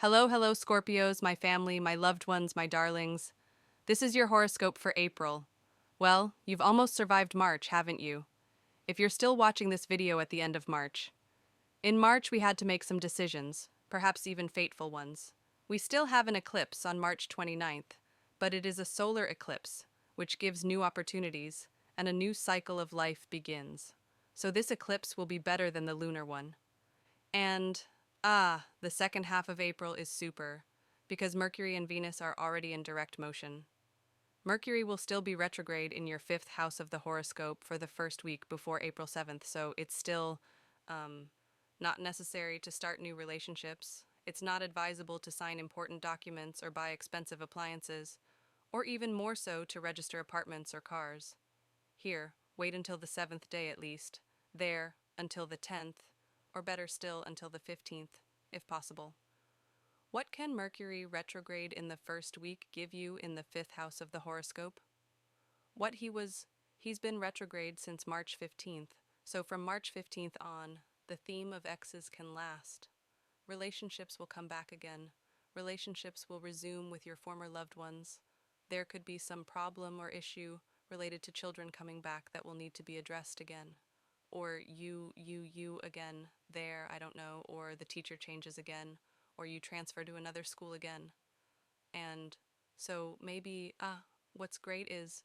Hello, hello, Scorpios, my family, my loved ones, my darlings. This is your horoscope for April. Well, you've almost survived March, haven't you? If you're still watching this video at the end of March. In March, we had to make some decisions, perhaps even fateful ones. We still have an eclipse on March 29th, but it is a solar eclipse, which gives new opportunities, and a new cycle of life begins. So this eclipse will be better than the lunar one. And, the second half of April is super, because Mercury and Venus are already in direct motion. Mercury will still be retrograde in your fifth house of the horoscope for the first week before April 7th, so it's still um, not necessary to start new relationships. It's not advisable to sign important documents or buy expensive appliances, or even more so to register apartments or cars. Here, wait until the seventh day at least. There, until the 10th, or better still, until the 15th, if possible. What can Mercury retrograde in the first week give you in the fifth house of the horoscope? What he's been retrograde since March 15th, so from March 15th on, the theme of exes can last. Relationships will come back again. Relationships will resume with your former loved ones. There could be some problem or issue related to children coming back that will need to be addressed again. Or you again there, I don't know, or the teacher changes again, or you transfer to another school again. And so maybe, what's great is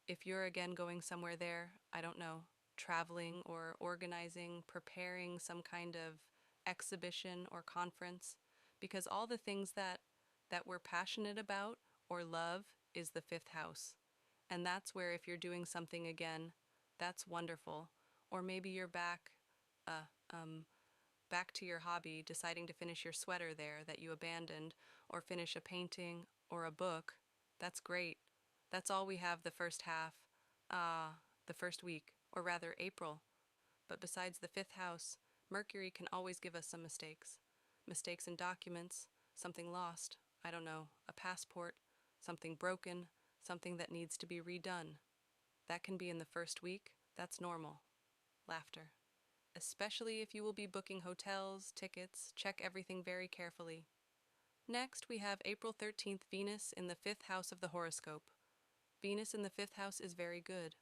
if you're again going somewhere there, I don't know, traveling or organizing, preparing some kind of exhibition or conference, because all the things that we're passionate about or love is the fifth house. And that's where if you're doing something again, that's wonderful. Or maybe you're uh, um, back to your hobby, deciding to finish your sweater there that you abandoned, or finish a painting or a book. That's great. That's all we have the first half, the first week, or rather April. But besides the fifth house, Mercury can always give us some mistakes. Mistakes in documents, something lost, I don't know, a passport, something broken, something that needs to be redone. That can be in the first week. That's normal. Laughter. Especially if you will be booking hotels, tickets, check everything very carefully. Next, we have April 13th, Venus in the fifth house of the horoscope. Venus in the fifth house is very good.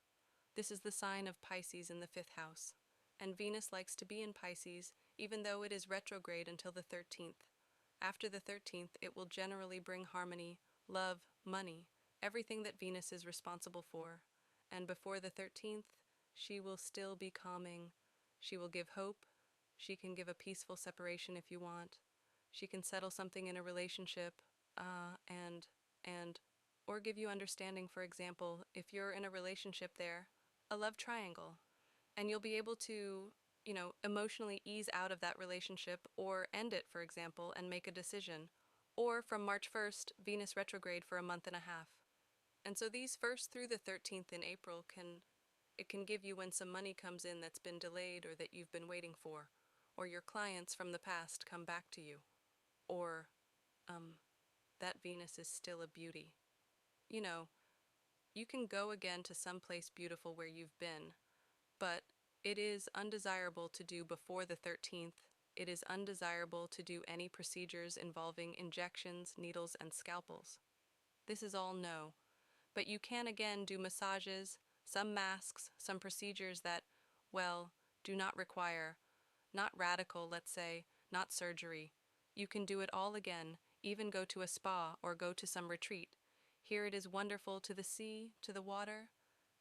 This is the sign of Pisces in the fifth house. And Venus likes to be in Pisces, even though it is retrograde until the 13th. After the 13th, it will generally bring harmony, love, money, everything that Venus is responsible for. And before the 13th, she will still be calming. She will give hope. She can give a peaceful separation if you want. She can settle something in a relationship, and, or give you understanding, for example, if you're in a relationship there, a love triangle, and you'll be able to, emotionally ease out of that relationship or end it, for example, and make a decision. Or from March 1st, Venus retrograde for a month and a half. And so these first through the 13th in April can give you when some money comes in that's been delayed or that you've been waiting for, or your clients from the past come back to you, or um that Venus is still a beauty. You know, you can go again to some place beautiful where you've been, but it is undesirable to do before the 13th. It is undesirable to do any procedures involving injections, needles, and scalpels. This is all no. But you can again do massages, some masks, some procedures that, well, do not require, not radical, let's say, not surgery. You can do it all again, even go to a spa or go to some retreat. Here it is wonderful to the sea, to the water.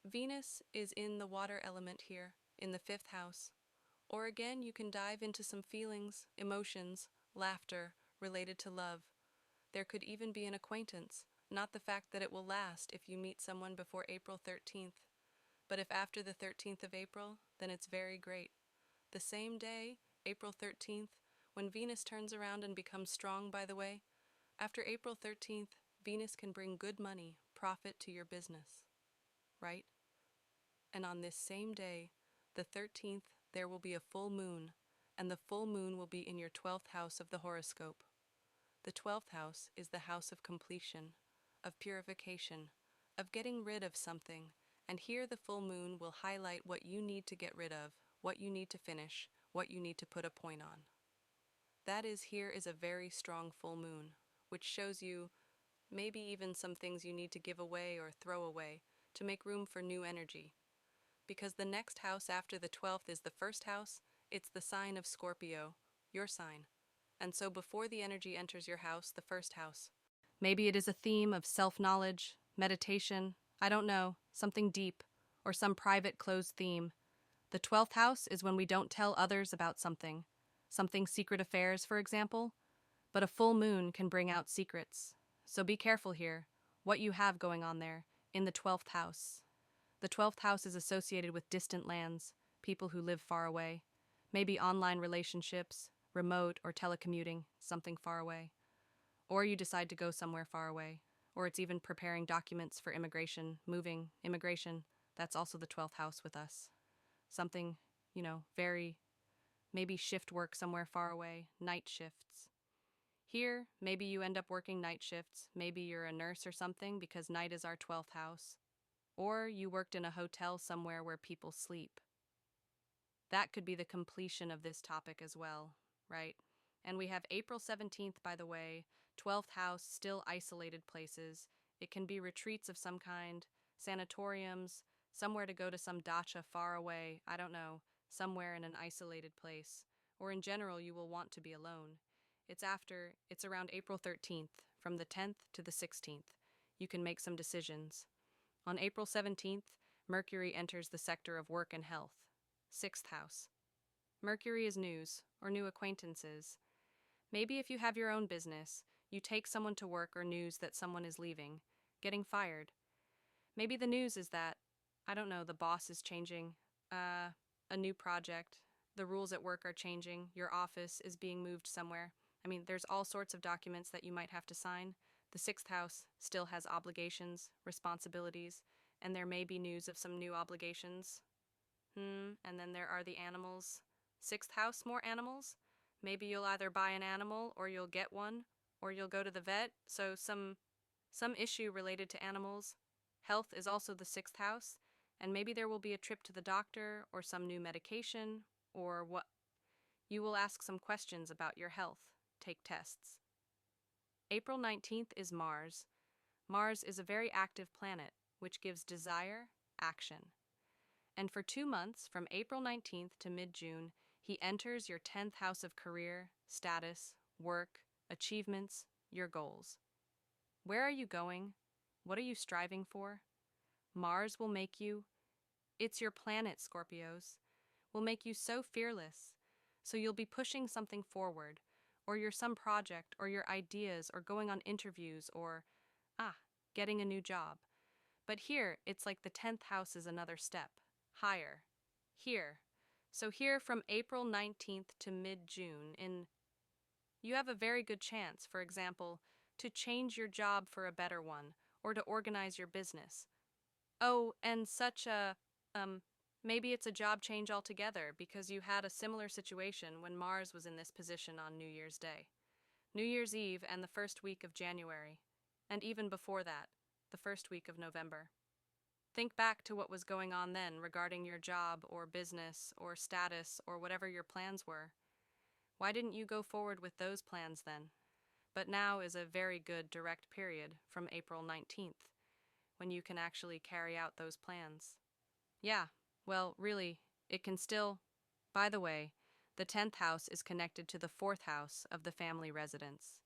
Venus is in the water element here, in the fifth house. Or again, you can dive into some feelings, emotions, laughter related to love. There could even be an acquaintance, not the fact that it will last if you meet someone before April 13th. But if after the 13th of April, then it's very great. The same day, April 13th, when Venus turns around and becomes strong, by the way, after April 13th, Venus can bring good money, profit to your business, right? And on this same day, the 13th, there will be a full moon, and the full moon will be in your 12th house of the horoscope. The 12th house is the house of completion, of purification, of getting rid of something, and here the full moon will highlight what you need to get rid of, what you need to finish, what you need to put a point on. That is, here is a very strong full moon, which shows you maybe even some things you need to give away or throw away to make room for new energy. Because the next house after the 12th is the first house, it's the sign of Scorpio, your sign. And so before the energy enters your house, the first house. Maybe it is a theme of self-knowledge, meditation, I don't know, something deep, or some private closed theme. The 12th house is when we don't tell others about something secret affairs, for example. But a full moon can bring out secrets. So be careful here, what you have going on there, in the 12th house. The 12th house is associated with distant lands, people who live far away, maybe online relationships, remote or telecommuting, something far away. Or you decide to go somewhere far away. Or it's even preparing documents for immigration, moving, immigration. That's also the 12th house with us. Something, very, maybe shift work somewhere far away, night shifts. Here, maybe you end up working night shifts. Maybe you're a nurse or something because night is our 12th house. Or you worked in a hotel somewhere where people sleep. That could be the completion of this topic as well, right? And we have April 17th, by the way, 12th house, still isolated places. It can be retreats of some kind, sanatoriums, somewhere to go to some dacha far away, I don't know, somewhere in an isolated place. Or in general, you will want to be alone. It's around April 13th, from the 10th to the 16th. You can make some decisions. On April 17th, Mercury enters the sector of work and health. 6th house. Mercury is news, or new acquaintances. Maybe if you have your own business, you take someone to work or news that someone is leaving, getting fired. Maybe the news is that, I don't know, the boss is changing, a new project, the rules at work are changing, your office is being moved somewhere. I mean, there's all sorts of documents that you might have to sign. The 6th house still has obligations, responsibilities, and there may be news of some new obligations. And then there are the animals. 6th house, more animals? Maybe you'll either buy an animal, or you'll get one, or you'll go to the vet, so some issue related to animals. Health is also the 6th house, and maybe there will be a trip to the doctor, or some new medication, or what. You will ask some questions about your health, take tests. April 19th is Mars. Mars is a very active planet, which gives desire, action. And for 2 months, from April 19th to mid-June, he enters your 10th house of career, status, work, achievements, your goals. Where are you going? What are you striving for? Mars will make you, it's your planet, Scorpios, will make you so fearless. So you'll be pushing something forward, or your some project, or your ideas, or going on interviews, or, getting a new job. But here, it's like the 10th house is another step, higher. Here. So here from April 19th to mid-June, you have a very good chance, for example, to change your job for a better one, or to organize your business. Oh, and maybe it's a job change altogether because you had a similar situation when Mars was in this position on New Year's Day. New Year's Eve and the first week of January, and even before that, the first week of November. Think back to what was going on then regarding your job or business or status or whatever your plans were. Why didn't you go forward with those plans then? But now is a very good direct period from April 19th, when you can actually carry out those plans. Yeah, well, really, it can still. By the way, the 10th house is connected to the 4th house of the family residence.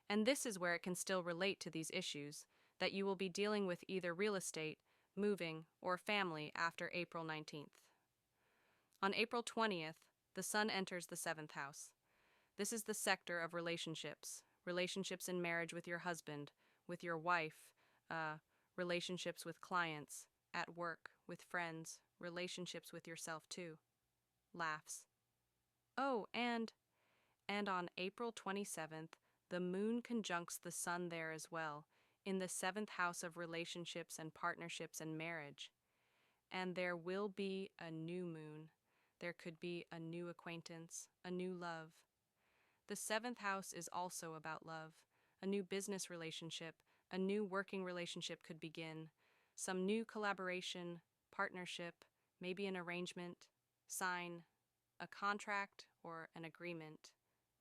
And this is where it can still relate to these issues that you will be dealing with either real estate, moving, or family after April 19th. On April 20th, the Sun enters the 7th house. This is the sector of relationships in marriage with your husband, with your wife, relationships with clients, at work, with friends, relationships with yourself too. Laughs. Oh, and on April 27th, the moon conjuncts the sun there as well, in the 7th house of relationships and partnerships and marriage. And there will be a new moon. There could be a new acquaintance, a new love. The 7th house is also about love. A new business relationship, a new working relationship could begin. Some new collaboration, partnership, maybe an arrangement, sign, a contract or an agreement,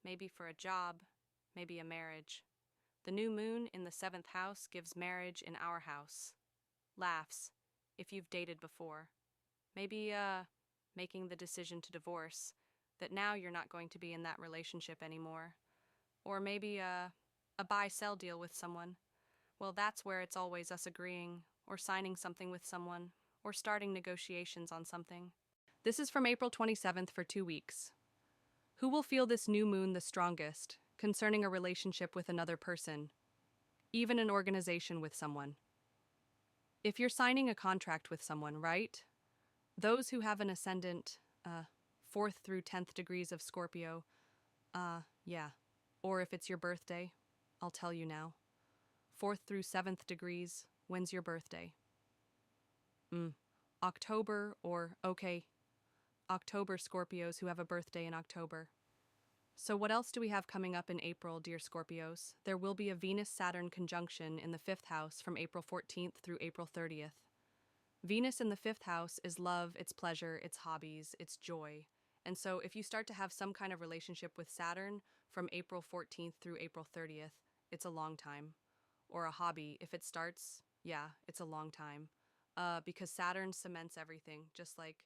maybe for a job, maybe a marriage. The new moon in the 7th house gives marriage in our house. Laughs, if you've dated before. Maybe, making the decision to divorce, that now you're not going to be in that relationship anymore. Or maybe, a buy-sell deal with someone. Well, that's where it's always us agreeing, or signing something with someone, or starting negotiations on something. This is from April 27th for 2 weeks. Who will feel this new moon the strongest concerning a relationship with another person, even an organization with someone? If you're signing a contract with someone, right? Those who have an ascendant, 4th through 10th degrees of Scorpio, yeah. Or if it's your birthday, I'll tell you now. 4th through 7th degrees, when's your birthday? October or, okay, October Scorpios who have a birthday in October. So what else do we have coming up in April, dear Scorpios? There will be a Venus-Saturn conjunction in the 5th house from April 14th through April 30th. Venus in the 5th house is love, it's pleasure, it's hobbies, it's joy. And so if you start to have some kind of relationship with Saturn from April 14th through April 30th, it's a long time. Or a hobby, if it starts, yeah, it's a long time. Because Saturn cements everything, just like,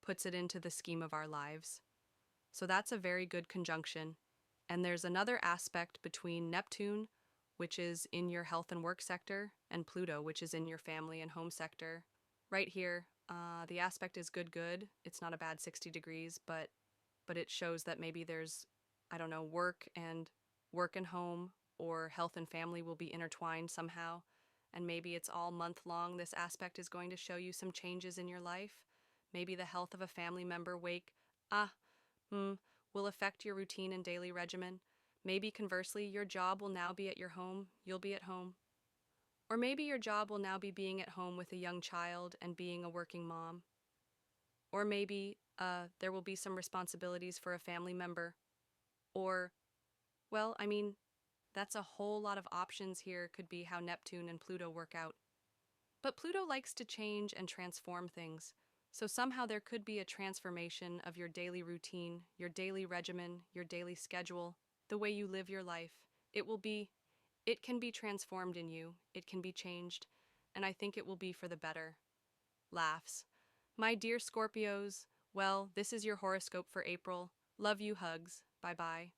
puts it into the scheme of our lives. So that's a very good conjunction. And there's another aspect between Neptune, which is in your health and work sector, and Pluto, which is in your family and home sector. Right here, the aspect is good. It's not a bad 60 degrees, but it shows that maybe there's, I don't know, work and home, or health and family will be intertwined somehow. And maybe it's all month long. This aspect is going to show you some changes in your life. Maybe the health of a family member will affect your routine and daily regimen. Maybe conversely, your job will now be at your home, you'll be at home. Or maybe your job will now be being at home with a young child and being a working mom. Or maybe there will be some responsibilities for a family member. Or, well, I mean, that's a whole lot of options here, could be how Neptune and Pluto work out. But Pluto likes to change and transform things. So somehow there could be a transformation of your daily routine, your daily regimen, your daily schedule, the way you live your life. It can be transformed in you, it can be changed, and I think it will be for the better. Laughs. My dear Scorpios, well, this is your horoscope for April. Love you, hugs. Bye-bye.